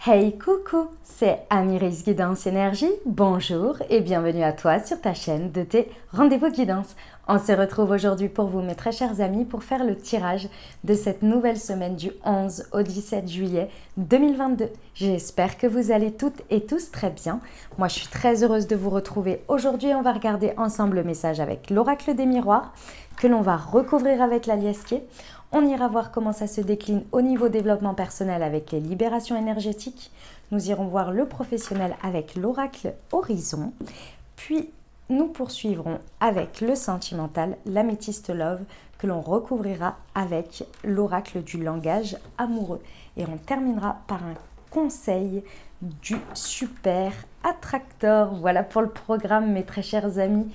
Hey coucou, c'est Amiris Guidance Énergie, bonjour et bienvenue à toi sur ta chaîne de tes rendez-vous guidance. On se retrouve aujourd'hui pour vous mes très chers amis pour faire le tirage de cette nouvelle semaine du 11 au 17 juillet 2022. J'espère que vous allez toutes et tous très bien. Moi je suis très heureuse de vous retrouver. Aujourd'hui on va regarder ensemble le message avec l'oracle des miroirs que l'on va recouvrir avec la liesquier. On ira voir comment ça se décline au niveau développement personnel avec les libérations énergétiques. Nous irons voir le professionnel avec l'oracle Horizon. Puis, nous poursuivrons avec le sentimental, l'améthyste love, que l'on recouvrira avec l'oracle du langage amoureux. Et on terminera par un conseil du super attracteur. Voilà pour le programme, mes très chers amis.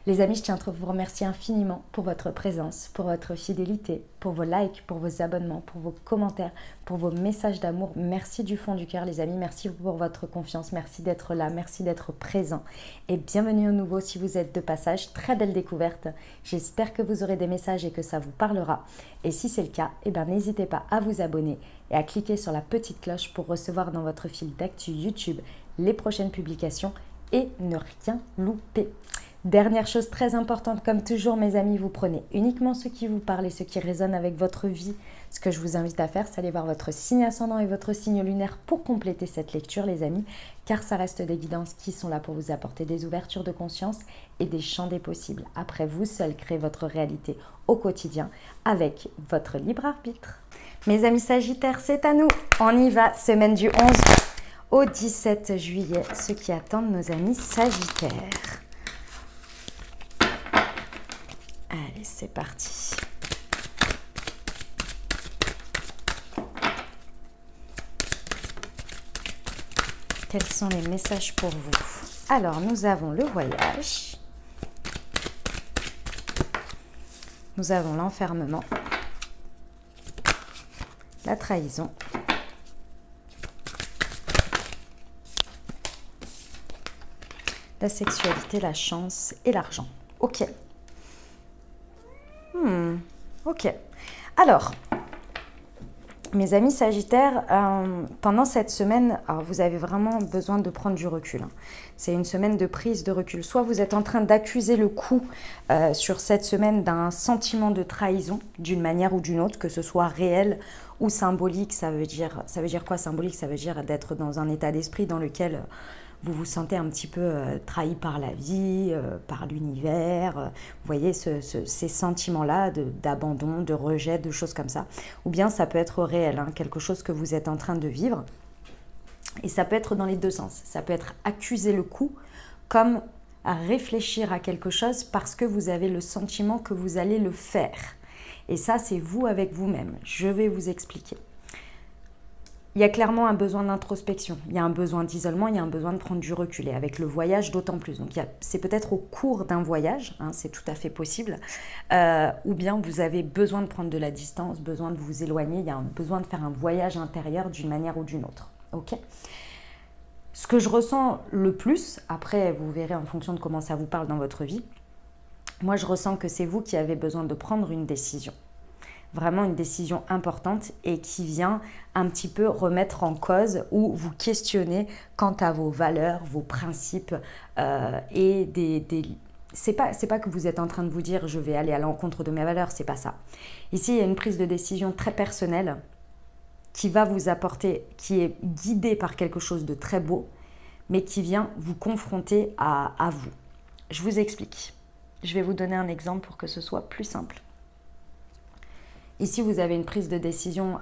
Les amis, je tiens à vous remercier infiniment pour votre présence, pour votre fidélité, pour vos likes, pour vos abonnements, pour vos commentaires, pour vos messages d'amour. Merci du fond du cœur, les amis. Merci pour votre confiance. Merci d'être là. Merci d'être présent. Et bienvenue au nouveau si vous êtes de passage. Très belle découverte. J'espère que vous aurez des messages et que ça vous parlera. Et si c'est le cas, n'hésitez pas à vous abonner et à cliquer sur la petite cloche pour recevoir dans votre fil d'actu YouTube les prochaines publications et ne rien louper. Dernière chose très importante, comme toujours mes amis, vous prenez uniquement ce qui vous parle et ce qui résonne avec votre vie. Ce que je vous invite à faire, c'est aller voir votre signe ascendant et votre signe lunaire pour compléter cette lecture les amis, car ça reste des guidances qui sont là pour vous apporter des ouvertures de conscience et des champs des possibles. Après, vous seul créez votre réalité au quotidien avec votre libre arbitre. Mes amis Sagittaires, c'est à nous. On y va, semaine du 11 au 17 juillet, ce qui attendent nos amis Sagittaires. Allez, c'est parti. Quels sont les messages pour vous? Alors, nous avons le voyage. Nous avons l'enfermement. La trahison. La sexualité, la chance et l'argent. Ok. Ok. Alors, mes amis Sagittaires, pendant cette semaine, alors vous avez vraiment besoin de prendre du recul. C'est une semaine de prise de recul. Soit vous êtes en train d'accuser le coup sur cette semaine d'un sentiment de trahison, d'une manière ou d'une autre, que ce soit réel ou symbolique. Ça veut dire quoi symbolique? Ça veut dire d'être dans un état d'esprit dans lequel vous vous sentez un petit peu trahi par la vie, par l'univers. Vous voyez ces sentiments-là d'abandon, de rejet, de choses comme ça. Ou bien ça peut être réel, quelque chose que vous êtes en train de vivre. Et ça peut être dans les deux sens. Ça peut être accuser le coup comme à réfléchir à quelque chose parce que vous avez le sentiment que vous allez le faire. Et ça, c'est vous avec vous-même. Je vais vous expliquer. Il y a clairement un besoin d'introspection, il y a un besoin d'isolement, il y a un besoin de prendre du recul. Et avec le voyage, d'autant plus. Donc, c'est peut-être au cours d'un voyage, c'est tout à fait possible. Ou bien vous avez besoin de prendre de la distance, besoin de vous éloigner. Il y a un besoin de faire un voyage intérieur d'une manière ou d'une autre. Ok ? Ce que je ressens le plus, après vous verrez en fonction de comment ça vous parle dans votre vie, moi je ressens que c'est vous qui avez besoin de prendre une décision. Vraiment une décision importante et qui vient un petit peu remettre en cause ou vous questionner quant à vos valeurs, vos principes et c'est pas que vous êtes en train de vous dire je vais aller à l'encontre de mes valeurs, c'est pas ça. Ici, il y a une prise de décision très personnelle qui va vous apporter, qui est guidée par quelque chose de très beau, mais qui vient vous confronter à vous. Je vous explique. Je vais vous donner un exemple pour que ce soit plus simple. Ici, vous avez une prise de décision,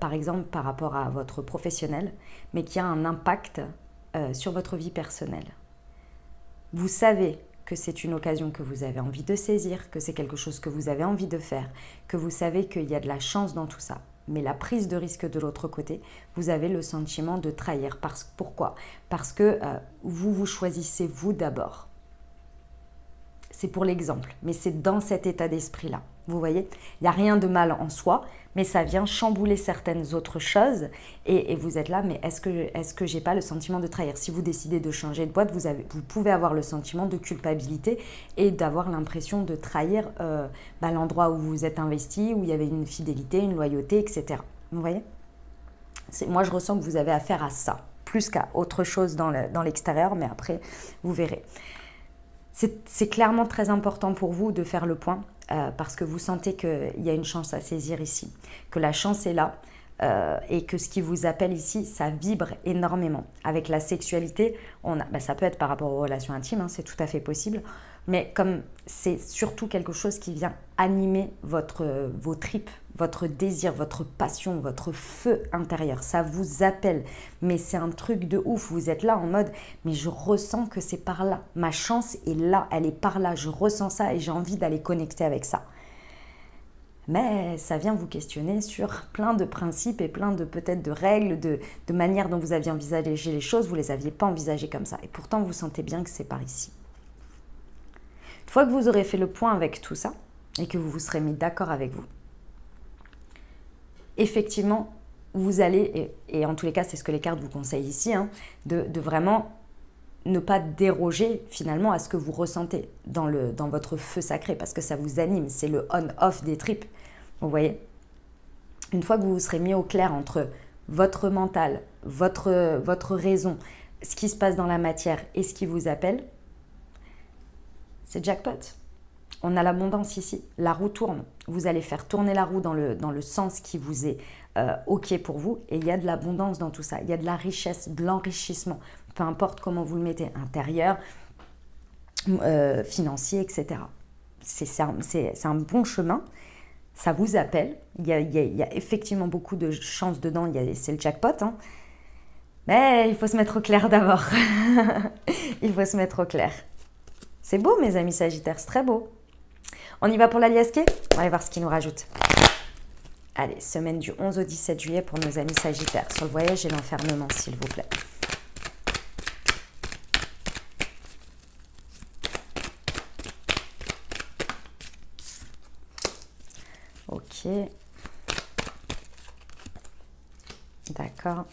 par exemple, par rapport à votre professionnel, mais qui a un impact sur votre vie personnelle. Vous savez que c'est une occasion que vous avez envie de saisir, que c'est quelque chose que vous avez envie de faire, que vous savez qu'il y a de la chance dans tout ça. Mais la prise de risque de l'autre côté, vous avez le sentiment de trahir. Pourquoi? Parce que vous choisissez vous d'abord. C'est pour l'exemple, mais c'est dans cet état d'esprit-là. Vous voyez, il n'y a rien de mal en soi, mais ça vient chambouler certaines autres choses et vous êtes là, mais est-ce que j'ai pas le sentiment de trahir? Si vous décidez de changer de boîte, vous pouvez avoir le sentiment de culpabilité et d'avoir l'impression de trahir l'endroit où vous êtes investi, où il y avait une fidélité, une loyauté, etc. Vous voyez? Moi, je ressens que vous avez affaire à ça, plus qu'à autre chose dans l'extérieur, mais après, vous verrez. C'est clairement très important pour vous de faire le point parce que vous sentez qu'il y a une chance à saisir ici, que la chance est là et que ce qui vous appelle ici, ça vibre énormément. Avec la sexualité, ça peut être par rapport aux relations intimes, hein, c'est tout à fait possible, mais comme c'est surtout quelque chose qui vient animer vos tripes, votre désir, votre passion, votre feu intérieur, ça vous appelle, mais c'est un truc de ouf, vous êtes là en mode, mais je ressens que c'est par là, ma chance est là, elle est par là, je ressens ça et j'ai envie d'aller connecter avec ça. Mais ça vient vous questionner sur plein de principes et plein de peut-être de règles, de manières dont vous aviez envisagé les choses, vous ne les aviez pas envisagées comme ça. Et pourtant, vous sentez bien que c'est par ici. Une fois que vous aurez fait le point avec tout ça et que vous vous serez mis d'accord avec vous, effectivement, vous allez, et en tous les cas, c'est ce que les cartes vous conseillent ici, hein, de vraiment ne pas déroger finalement à ce que vous ressentez dans votre feu sacré parce que ça vous anime, c'est le on-off des tripes. Vous voyez, une fois que vous vous serez mis au clair entre votre mental, votre raison, ce qui se passe dans la matière et ce qui vous appelle, c'est jackpot. On a l'abondance ici, la roue tourne. Vous allez faire tourner la roue dans le sens qui vous est OK pour vous et il y a de l'abondance dans tout ça. Il y a de la richesse, de l'enrichissement, peu importe comment vous le mettez, intérieur, financier, etc. C'est un bon chemin. Ça vous appelle, il y a effectivement beaucoup de chances dedans, c'est le jackpot, hein. Mais il faut se mettre au clair d'abord. Il faut se mettre au clair. C'est beau mes amis Sagittaires, c'est très beau. On y va pour l'aliasqué? On va aller voir ce qu'il nous rajoute. Allez, semaine du 11 au 17 juillet pour nos amis Sagittaires, sur le voyage et l'enfermement s'il vous plaît. Ok. D'accord.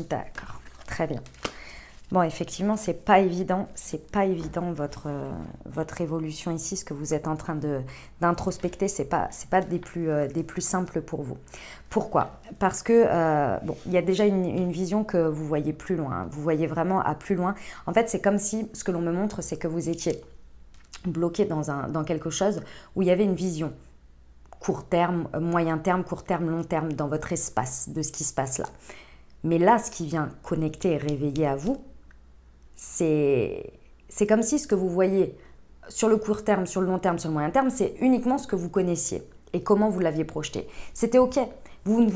D'accord. Très bien. Bon, effectivement, c'est pas évident votre évolution ici, ce que vous êtes en train d'introspecter, c'est pas des plus simples pour vous. Pourquoi? Parce que bon, il y a déjà une vision que vous voyez plus loin, hein. Vous voyez vraiment à plus loin. En fait, c'est comme si ce que l'on me montre, c'est que vous étiez bloqué dans quelque chose où il y avait une vision court terme, moyen terme, court terme, long terme dans votre espace de ce qui se passe là. Mais là, ce qui vient connecter et réveiller à vous, c'est comme si ce que vous voyez sur le court terme, sur le long terme, sur le moyen terme, c'est uniquement ce que vous connaissiez et comment vous l'aviez projeté. C'était OK. Vous ne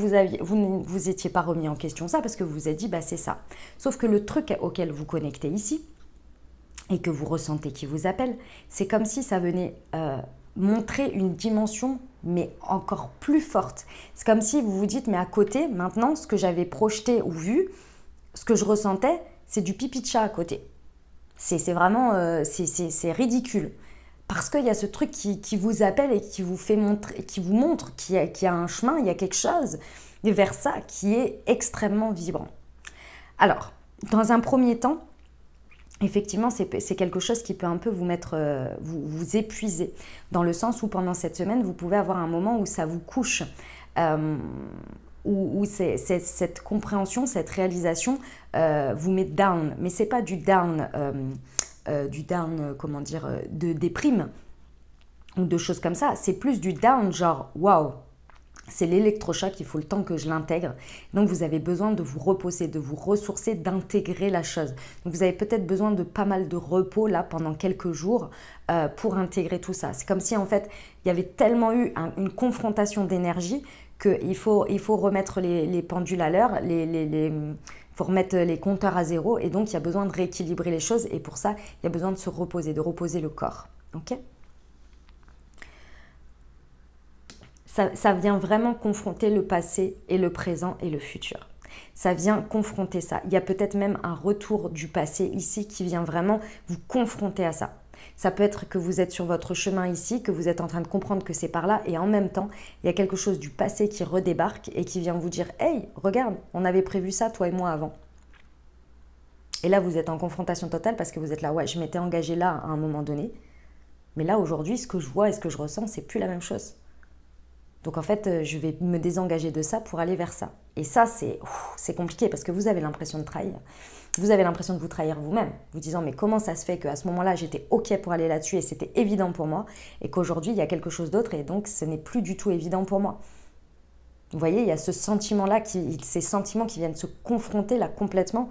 vous étiez pas remis en question ça parce que vous vous êtes dit, bah, c'est ça. Sauf que le truc auquel vous connectez ici et que vous ressentez qui vous appelle, c'est comme si ça venait montrer une dimension mais encore plus forte. C'est comme si vous vous dites, mais à côté, maintenant, ce que j'avais projeté ou vu, ce que je ressentais, c'est du pipi de chat à côté. C'est vraiment, c'est ridicule. Parce qu'il y a ce truc qui vous appelle et qui vous fait montrer, qui vous montre qu'il y a un chemin, il y a quelque chose vers ça qui est extrêmement vibrant. Alors, dans un premier temps, effectivement, c'est quelque chose qui peut un peu vous mettre, vous épuiser, dans le sens où pendant cette semaine, vous pouvez avoir un moment où ça vous couche, où cette compréhension, cette réalisation vous met down. Mais ce n'est pas du down, comment dire, de déprime ou de choses comme ça. C'est plus du down, genre, waouh, c'est l'électrochoc, il faut le temps que je l'intègre. Donc, vous avez besoin de vous reposer, de vous ressourcer, d'intégrer la chose. Donc, vous avez peut-être besoin de pas mal de repos là pendant quelques jours pour intégrer tout ça. C'est comme si en fait, il y avait tellement eu une confrontation d'énergie qu'il faut remettre les pendules à l'heure, il faut remettre les compteurs à zéro et donc il y a besoin de rééquilibrer les choses et pour ça, il y a besoin de se reposer, de reposer le corps. Ok ? Ça vient vraiment confronter le passé et le présent et le futur. Ça vient confronter ça. Il y a peut-être même un retour du passé ici qui vient vraiment vous confronter à ça. Ça peut être que vous êtes sur votre chemin ici, que vous êtes en train de comprendre que c'est par là et en même temps, il y a quelque chose du passé qui redébarque et qui vient vous dire « Hey, regarde, on avait prévu ça, toi et moi, avant. » Et là, vous êtes en confrontation totale parce que vous êtes là « Ouais, je m'étais engagée là à un moment donné. Mais là, aujourd'hui, ce que je vois et ce que je ressens, c'est plus la même chose. » Donc en fait, je vais me désengager de ça pour aller vers ça. Et ça, c'est compliqué parce que vous avez l'impression de trahir. Vous avez l'impression de vous trahir vous-même, vous disant mais comment ça se fait qu'à ce moment-là, j'étais OK pour aller là-dessus et c'était évident pour moi et qu'aujourd'hui, il y a quelque chose d'autre et donc ce n'est plus du tout évident pour moi. Vous voyez, il y a ce sentiment-là, ces sentiments qui viennent se confronter là complètement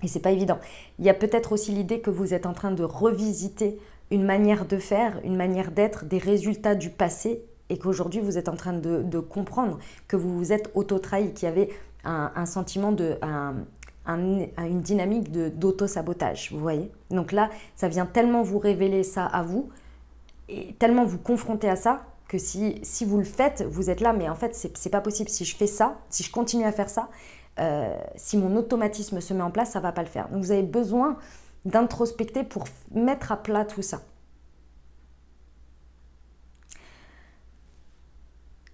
et c'est pas évident. Il y a peut-être aussi l'idée que vous êtes en train de revisiter une manière de faire, une manière d'être, des résultats du passé et qu'aujourd'hui vous êtes en train de comprendre que vous vous êtes auto-trahi, qu'il y avait un sentiment une dynamique d'auto-sabotage, vous voyez. Donc là, ça vient tellement vous révéler ça à vous et tellement vous confronter à ça que si vous le faites, vous êtes là, mais en fait, c'est pas possible. Si je fais ça, si je continue à faire ça, si mon automatisme se met en place, ça va pas le faire. Donc vous avez besoin d'introspecter pour mettre à plat tout ça.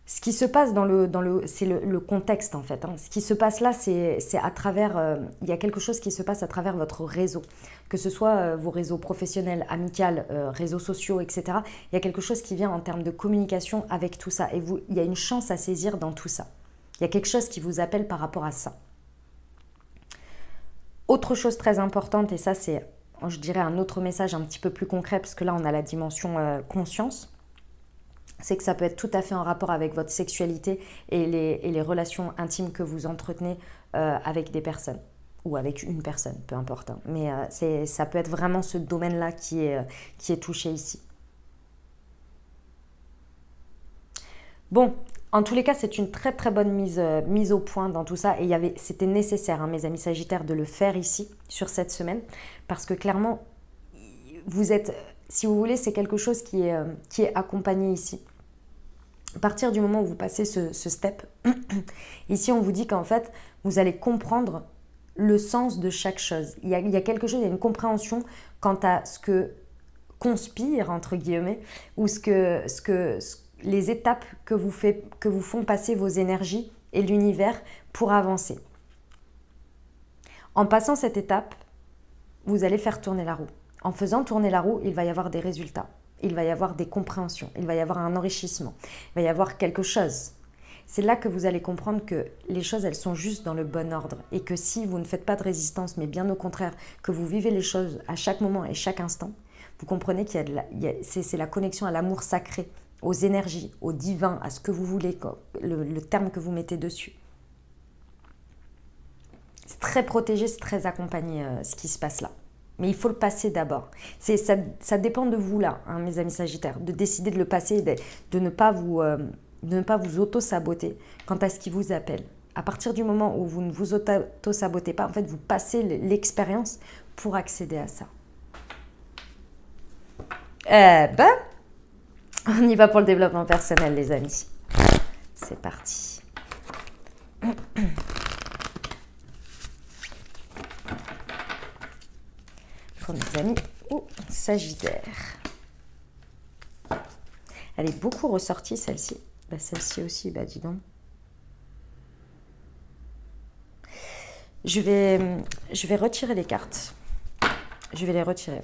Ce qui se passe c'est le contexte en fait. Hein. Ce qui se passe là, c'est à travers, il y a quelque chose qui se passe à travers votre réseau, que ce soit vos réseaux professionnels, amicaux, réseaux sociaux, etc. Il y a quelque chose qui vient en termes de communication avec tout ça. Et il y a une chance à saisir dans tout ça. Il y a quelque chose qui vous appelle par rapport à ça. Autre chose très importante, et ça c'est, je dirais, un autre message un petit peu plus concret, parce que là on a la dimension conscience. C'est que ça peut être tout à fait en rapport avec votre sexualité et les relations intimes que vous entretenez avec des personnes ou avec une personne, peu importe. Hein. Mais ça peut être vraiment ce domaine-là qui est touché ici. Bon, en tous les cas, c'est une très très bonne mise au point dans tout ça. Et c'était nécessaire, hein, mes amis Sagittaires, de le faire ici, sur cette semaine. Parce que clairement, vous êtes, si vous voulez, c'est quelque chose qui est accompagné ici. À partir du moment où vous passez ce step, ici on vous dit qu'en fait, vous allez comprendre le sens de chaque chose. Il y a quelque chose, il y a une compréhension quant à ce que conspire, entre guillemets, ou les étapes que vous font passer vos énergies et l'univers pour avancer. En passant cette étape, vous allez faire tourner la roue. En faisant tourner la roue, il va y avoir des résultats. Il va y avoir des compréhensions, il va y avoir un enrichissement, il va y avoir quelque chose. C'est là que vous allez comprendre que les choses, elles sont juste dans le bon ordre et que si vous ne faites pas de résistance, mais bien au contraire, que vous vivez les choses à chaque moment et chaque instant, vous comprenez c'est la connexion à l'amour sacré, aux énergies, au divin, à ce que vous voulez, le terme que vous mettez dessus. C'est très protégé, c'est très accompagné ce qui se passe là. Mais il faut le passer d'abord. Ça dépend de vous là, hein, mes amis Sagittaires, de décider de le passer, de ne pas vous auto-saboter quant à ce qui vous appelle. À partir du moment où vous ne vous auto-sabotez pas, en fait, vous passez l'expérience pour accéder à ça. On y va pour le développement personnel, les amis. C'est parti. Pour mes amis Sagittaires. Elle est beaucoup ressortie, celle-ci. Celle-ci aussi, dis donc. Je vais retirer les cartes. Je vais les retirer.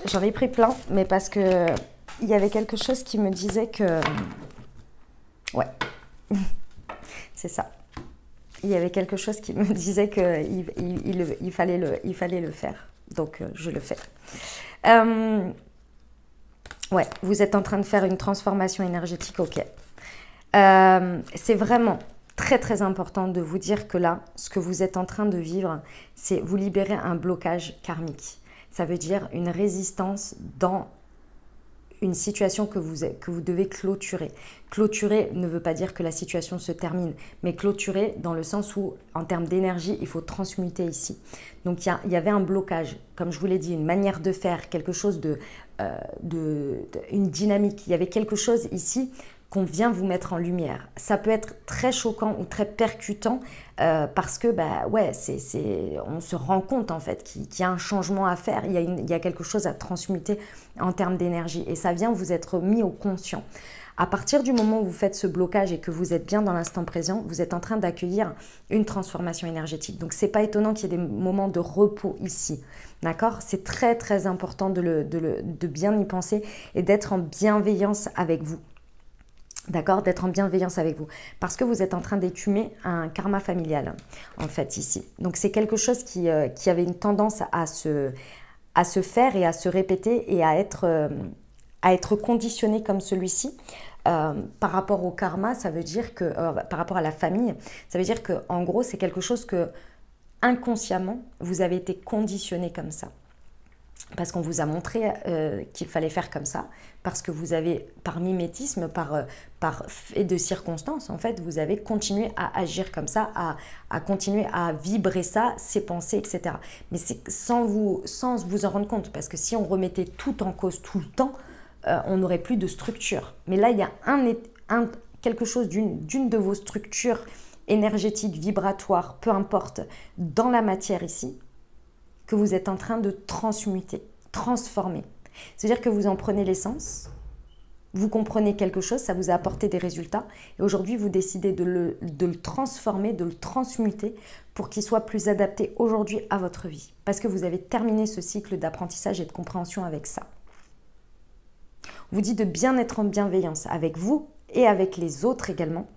J'en ai pris plein, mais parce que il y avait quelque chose qui me disait que... Ouais, c'est ça. Il y avait quelque chose qui me disait qu'il fallait le faire. Donc, je le fais. Ouais, vous êtes en train de faire une transformation énergétique, ok. C'est vraiment très très important de vous dire que là, ce que vous êtes en train de vivre, c'est vous libérer un blocage karmique. Ça veut dire une résistance dans une situation que vous devez clôturer. Clôturer ne veut pas dire que la situation se termine, mais clôturer dans le sens où, en termes d'énergie, il faut transmuter ici. Donc, il y avait un blocage, comme je vous l'ai dit, une manière de faire, quelque chose une dynamique. Il y avait quelque chose ici qu'on vient vous mettre en lumière. Ça peut être très choquant ou très percutant parce que bah ouais, on se rend compte en fait qu'il y a un changement à faire, il y a quelque chose à transmuter en termes d'énergie et ça vient vous être mis au conscient. À partir du moment où vous faites ce blocage et que vous êtes bien dans l'instant présent, vous êtes en train d'accueillir une transformation énergétique. Donc, c'est pas étonnant qu'il y ait des moments de repos ici. D'accord? C'est très, très important de bien y penser et d'être en bienveillance avec vous. D'accord? D'être en bienveillance avec vous. Parce que vous êtes en train d'écumer un karma familial, en fait, ici. Donc, c'est quelque chose qui avait une tendance à se faire et à se répéter et à être conditionné comme celui-ci. Par rapport au karma, ça veut dire que, par rapport à la famille, ça veut dire que, en gros, c'est quelque chose que, inconsciemment, vous avez été conditionné comme ça. Parce qu'on vous a montré qu'il fallait faire comme ça, parce que vous avez, par mimétisme, par fait de circonstances, en fait, vous avez continué à agir comme ça, à continuer à vibrer ça, ses pensées, etc. Mais c'est sans vous en rendre compte, parce que si on remettait tout en cause tout le temps, on n'aurait plus de structure. Mais là, il y a quelque chose d'une de vos structures énergétiques, vibratoires, peu importe, dans la matière ici, que vous êtes en train de transmuter, transformer. C'est-à-dire que vous en prenez l'essence, vous comprenez quelque chose, ça vous a apporté des résultats, et aujourd'hui, vous décidez de le transformer, de le transmuter pour qu'il soit plus adapté aujourd'hui à votre vie. Parce que vous avez terminé ce cycle d'apprentissage et de compréhension avec ça. Vous dit de bien être en bienveillance avec vous et avec les autres également.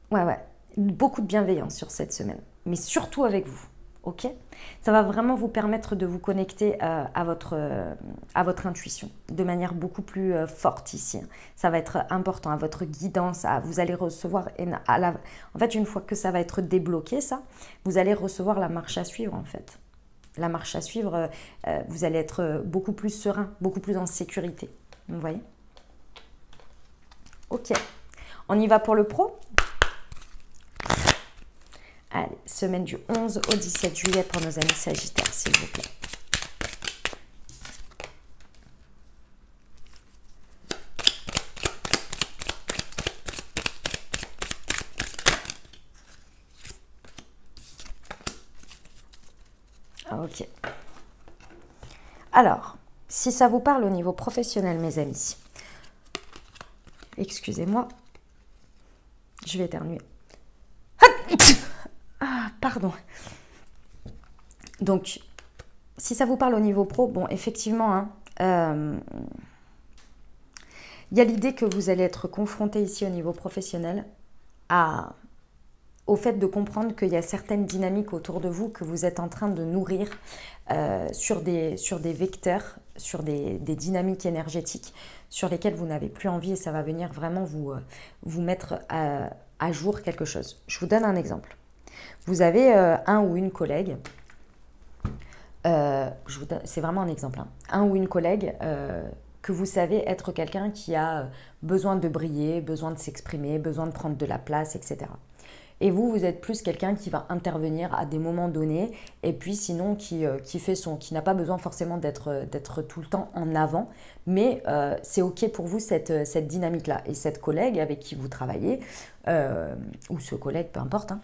Ouais. Beaucoup de bienveillance sur cette semaine, mais surtout avec vous, ok? Ça va vraiment vous permettre de vous connecter à votre intuition de manière beaucoup plus forte ici. Ça va être important, à votre guidance, vous allez recevoir, en fait, une fois que ça va être débloqué, ça, vous allez recevoir la marche à suivre, en fait. La marche à suivre, vous allez être beaucoup plus serein, beaucoup plus en sécurité. Vous voyez? Ok. On y va pour le pro? Allez, semaine du 11 au 17 juillet pour nos amis Sagittaires, s'il vous plaît. Ok. Alors, si ça vous parle au niveau professionnel, mes amis, excusez-moi, je vais éternuer. Ah, pardon. Donc, si ça vous parle au niveau pro, bon, effectivement, il y a l'idée que vous allez être confronté ici au niveau professionnel au fait de comprendre qu'il y a certaines dynamiques autour de vous que vous êtes en train de nourrir sur des vecteurs, sur des dynamiques énergétiques sur lesquelles vous n'avez plus envie et ça va venir vraiment vous mettre à jour quelque chose. Je vous donne un exemple. Vous avez un ou une collègue, c'est vraiment un exemple, hein, un ou une collègue que vous savez être quelqu'un qui a besoin de briller, besoin de s'exprimer, besoin de prendre de la place, etc. Et vous êtes plus quelqu'un qui va intervenir à des moments donnés et puis sinon qui n'a pas besoin forcément d'être tout le temps en avant, mais c'est ok pour vous cette dynamique-là. Et cette collègue avec qui vous travaillez, ou ce collègue, peu importe, hein,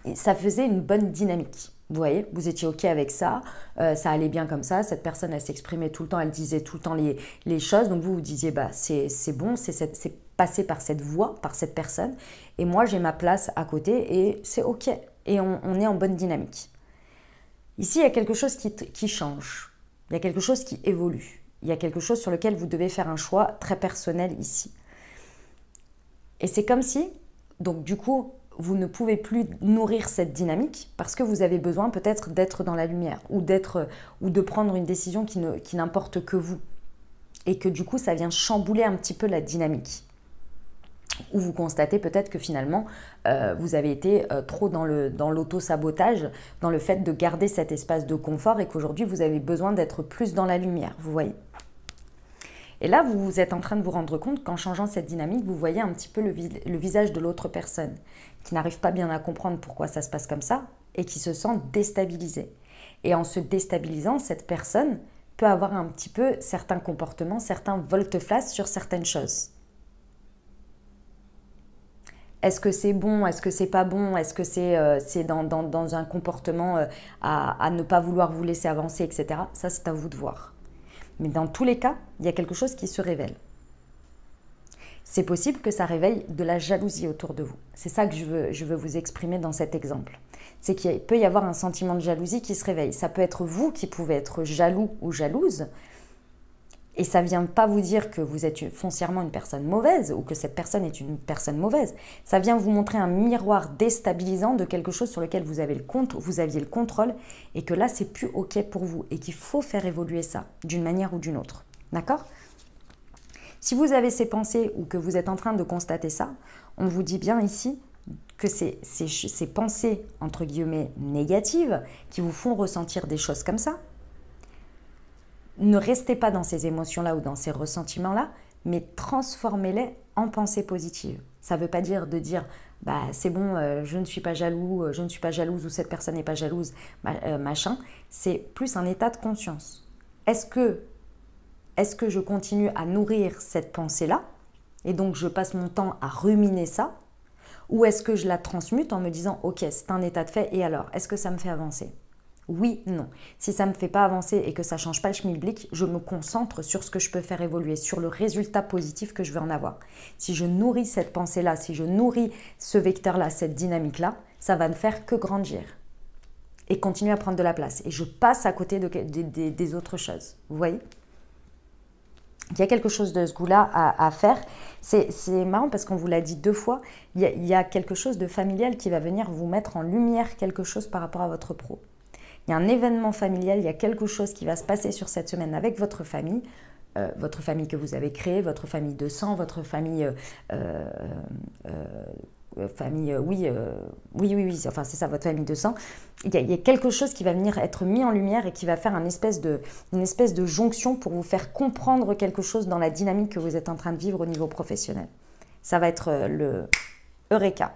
et ça faisait une bonne dynamique. Vous voyez, vous étiez ok avec ça, ça allait bien comme ça, cette personne elle s'exprimait tout le temps, elle disait tout le temps les choses, donc vous disiez bah c'est bon, c'est passé par cette voie, par cette personne, et moi j'ai ma place à côté et c'est ok, et on est en bonne dynamique. Ici il y a quelque chose qui change, il y a quelque chose qui évolue, il y a quelque chose sur lequel vous devez faire un choix très personnel ici. Et c'est comme si, donc du coup, vous ne pouvez plus nourrir cette dynamique parce que vous avez besoin peut-être d'être dans la lumière ou de prendre une décision qui n'importe que vous. Et que du coup, ça vient chambouler un petit peu la dynamique. Ou vous constatez peut-être que finalement, vous avez été trop dans l'auto-sabotage, dans le fait de garder cet espace de confort et qu'aujourd'hui, vous avez besoin d'être plus dans la lumière, vous voyez. Et là, vous êtes en train de vous rendre compte qu'en changeant cette dynamique, vous voyez un petit peu le visage de l'autre personne qui n'arrive pas bien à comprendre pourquoi ça se passe comme ça et qui se sent déstabilisée. Et en se déstabilisant, cette personne peut avoir un petit peu certains comportements, certains volte-face sur certaines choses. Est-ce que c'est bon? Est-ce que c'est pas bon? Est-ce que c'est dans un comportement à ne pas vouloir vous laisser avancer, etc. Ça, c'est à vous de voir. Mais dans tous les cas, il y a quelque chose qui se révèle. C'est possible que ça réveille de la jalousie autour de vous. C'est ça que je veux vous exprimer dans cet exemple. C'est qu'il peut y avoir un sentiment de jalousie qui se réveille. Ça peut être vous qui pouvez être jaloux ou jalouse. Et ça ne vient pas vous dire que vous êtes foncièrement une personne mauvaise ou que cette personne est une personne mauvaise. Ça vient vous montrer un miroir déstabilisant de quelque chose sur lequel vous aviez le contrôle et que là, c'est plus OK pour vous et qu'il faut faire évoluer ça d'une manière ou d'une autre. D'accord ? Si vous avez ces pensées ou que vous êtes en train de constater ça, on vous dit bien ici que ces pensées, entre guillemets, négatives qui vous font ressentir des choses comme ça, ne restez pas dans ces émotions-là ou dans ces ressentiments-là, mais transformez-les en pensées positives. Ça ne veut pas dire de dire bah, c'est bon, je ne suis pas jaloux, je ne suis pas jalouse ou cette personne n'est pas jalouse, machin. C'est plus un état de conscience. Est-ce que je continue à nourrir cette pensée-là et donc je passe mon temps à ruminer ça, ou est-ce que je la transmute en me disant ok, c'est un état de fait et alors, est-ce que ça me fait avancer ? Oui, non. Si ça ne me fait pas avancer et que ça ne change pas le schmilblick, je me concentre sur ce que je peux faire évoluer, sur le résultat positif que je veux en avoir. Si je nourris cette pensée-là, si je nourris ce vecteur-là, cette dynamique-là, ça va ne faire que grandir et continuer à prendre de la place. Et je passe à côté des autres choses. Vous voyez ? Il y a quelque chose de ce goût-là à faire. C'est marrant parce qu'on vous l'a dit 2 fois. Il y a quelque chose de familial qui va venir vous mettre en lumière quelque chose par rapport à votre pro. Il y a un événement familial, il y a quelque chose qui va se passer sur cette semaine avec votre famille que vous avez créée, votre famille de sang, votre famille, oui, enfin c'est ça, votre famille de sang. Il y a quelque chose qui va venir être mis en lumière et qui va faire une espèce de jonction pour vous faire comprendre quelque chose dans la dynamique que vous êtes en train de vivre au niveau professionnel. Ça va être le Eureka.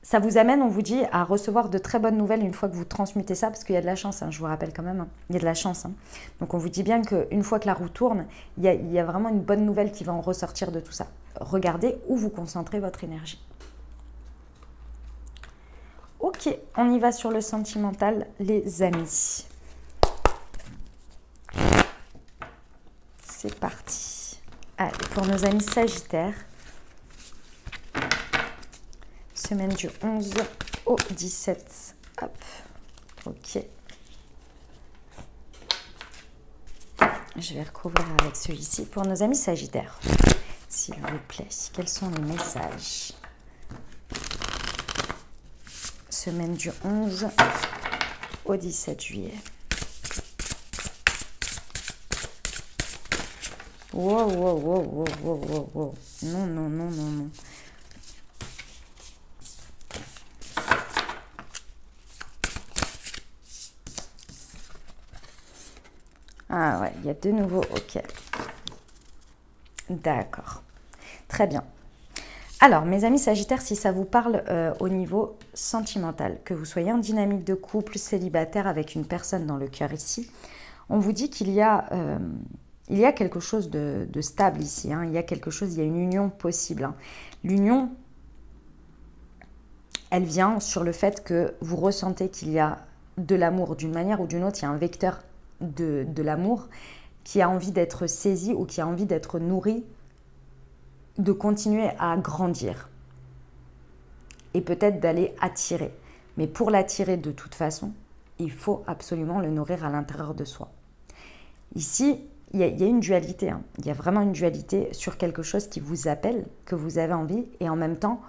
Ça vous amène, on vous dit, à recevoir de très bonnes nouvelles une fois que vous transmutez ça, parce qu'il y a de la chance, je vous rappelle quand même, il y a de la chance. Donc on vous dit bien qu'une fois que la roue tourne, il y a vraiment une bonne nouvelle qui va en ressortir de tout ça. Regardez où vous concentrez votre énergie. Ok, on y va sur le sentimental, les amis. C'est parti. Allez, pour nos amis Sagittaires, semaine du 11 au 17. Hop. Ok. Je vais recouvrir avec celui-ci pour nos amis Sagittaires. S'il vous plaît, quels sont les messages? Semaine du 11 au 17 juillet. Wow, wow, wow, wow, wow, wow, wow. Non, non, non, non, non. Ah ouais, il y a de nouveau, ok. D'accord. Très bien. Alors, mes amis Sagittaires, si ça vous parle au niveau sentimental, que vous soyez en dynamique de couple, célibataire avec une personne dans le cœur ici, on vous dit qu'il y a quelque chose de stable ici. Hein. Il y a une union possible. Hein. L'union, elle vient sur le fait que vous ressentez qu'il y a de l'amour d'une manière ou d'une autre. Il y a un vecteur de l'amour qui a envie d'être saisi ou qui a envie d'être nourri, de continuer à grandir et peut-être d'aller attirer. Mais pour l'attirer de toute façon, il faut absolument le nourrir à l'intérieur de soi. Ici, il y a une dualité. Hein. Il y a vraiment une dualité sur quelque chose qui vous appelle, que vous avez envie, et en même temps,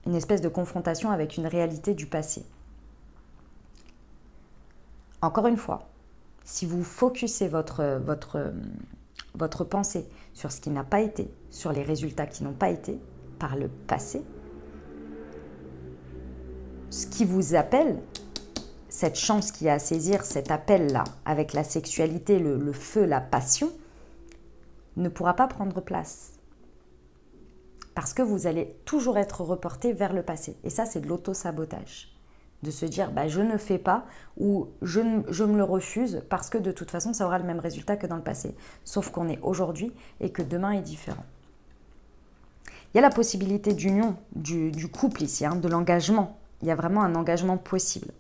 une espèce de confrontation avec une réalité du passé. Encore une fois, si vous focusez votre pensée sur ce qui n'a pas été, sur les résultats qui n'ont pas été par le passé, ce qui vous appelle, cette chance qu'il y a à saisir, cet appel-là, avec la sexualité, le feu, la passion, ne pourra pas prendre place. Parce que vous allez toujours être reporté vers le passé. Et ça, c'est de l'auto-sabotage. De se dire, bah, je ne fais pas ou je me le refuse parce que de toute façon, ça aura le même résultat que dans le passé. Sauf qu'on est aujourd'hui et que demain est différent. Il y a la possibilité d'union du couple ici, hein, de l'engagement. Il y a vraiment un engagement possible.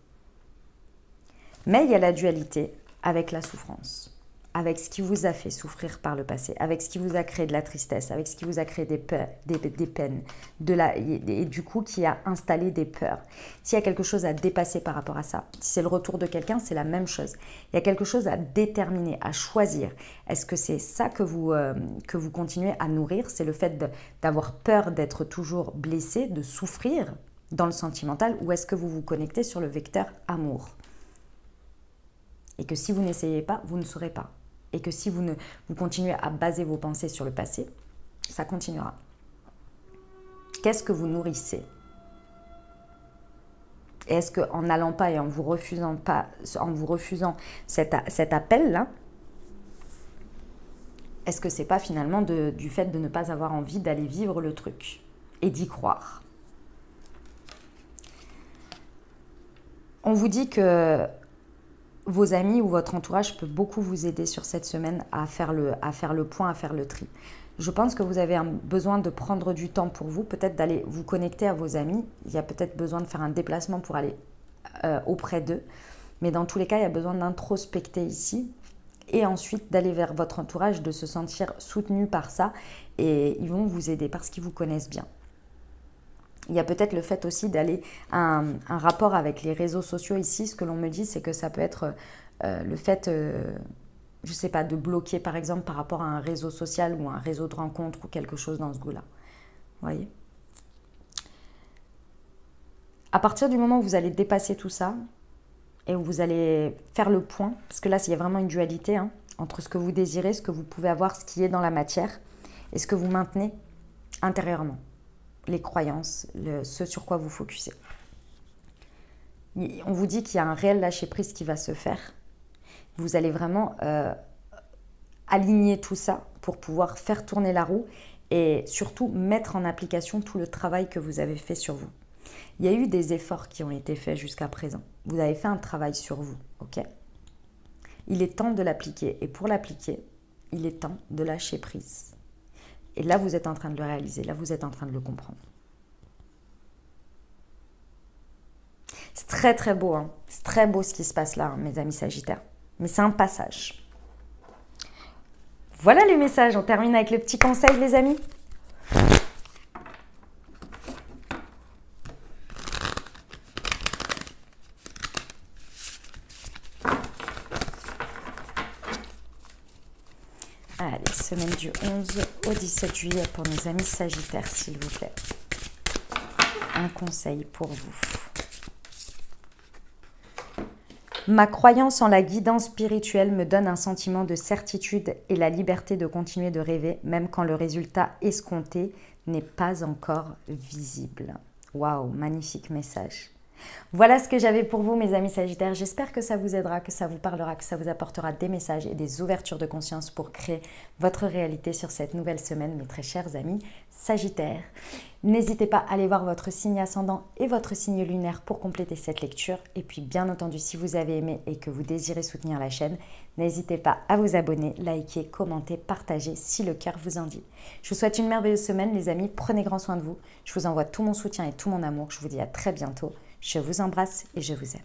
Mais il y a la dualité avec la souffrance, avec ce qui vous a fait souffrir par le passé, avec ce qui vous a créé de la tristesse, avec ce qui vous a créé des peurs, des peines, et du coup qui a installé des peurs. S'il y a quelque chose à dépasser par rapport à ça, si c'est le retour de quelqu'un, c'est la même chose. Il y a quelque chose à déterminer, à choisir. Est-ce que c'est ça que vous continuez à nourrir? C'est le fait d'avoir peur d'être toujours blessé, de souffrir dans le sentimental, ou est-ce que vous vous connectez sur le vecteur amour? Et que si vous n'essayez pas, vous ne saurez pas. Et que si vous continuez à baser vos pensées sur le passé, ça continuera. Qu'est-ce que vous nourrissez? Et est-ce qu'en n'allant pas et en vous refusant cet appel-là, est-ce que c'est pas finalement du fait de ne pas avoir envie d'aller vivre le truc et d'y croire? On vous dit que vos amis ou votre entourage peut beaucoup vous aider sur cette semaine à faire le point, à faire le tri. Je pense que vous avez besoin de prendre du temps pour vous, peut-être d'aller vous connecter à vos amis. Il y a peut-être besoin de faire un déplacement pour aller auprès d'eux. Mais dans tous les cas, il y a besoin d'introspecter ici et ensuite d'aller vers votre entourage, de se sentir soutenu par ça. Et ils vont vous aider parce qu'ils vous connaissent bien. Il y a peut-être le fait aussi d'aller un rapport avec les réseaux sociaux ici. Ce que l'on me dit, c'est que ça peut être le fait, je ne sais pas, de bloquer par exemple par rapport à un réseau social ou un réseau de rencontres ou quelque chose dans ce goût-là. Vous voyez? À partir du moment où vous allez dépasser tout ça et où vous allez faire le point, parce que là, il y a vraiment une dualité hein, entre ce que vous désirez, ce que vous pouvez avoir, ce qui est dans la matière et ce que vous maintenez intérieurement. Les croyances, ce sur quoi vous focussez. On vous dit qu'il y a un réel lâcher-prise qui va se faire. Vous allez vraiment aligner tout ça pour pouvoir faire tourner la roue et surtout mettre en application tout le travail que vous avez fait sur vous. Il y a eu des efforts qui ont été faits jusqu'à présent. Vous avez fait un travail sur vous, ok? Il est temps de l'appliquer et pour l'appliquer, il est temps de lâcher prise. Et là, vous êtes en train de le réaliser. Là, vous êtes en train de le comprendre. C'est très, très beau. Hein. C'est très beau ce qui se passe là, hein, mes amis Sagittaires. Mais c'est un passage. Voilà les messages. On termine avec le petit conseil, les amis. Allez, semaine du 11 au 17 juillet pour nos amis Sagittaires, s'il vous plaît. Un conseil pour vous. Ma croyance en la guidance spirituelle me donne un sentiment de certitude et la liberté de continuer de rêver, même quand le résultat escompté n'est pas encore visible. Waouh, magnifique message. Voilà ce que j'avais pour vous, mes amis Sagittaires. J'espère que ça vous aidera, que ça vous parlera, que ça vous apportera des messages et des ouvertures de conscience pour créer votre réalité sur cette nouvelle semaine, mes très chers amis Sagittaires. N'hésitez pas à aller voir votre signe ascendant et votre signe lunaire pour compléter cette lecture. Et puis, bien entendu, si vous avez aimé et que vous désirez soutenir la chaîne, n'hésitez pas à vous abonner, liker, commenter, partager si le cœur vous en dit. Je vous souhaite une merveilleuse semaine, les amis. Prenez grand soin de vous. Je vous envoie tout mon soutien et tout mon amour. Je vous dis à très bientôt. Je vous embrasse et je vous aime.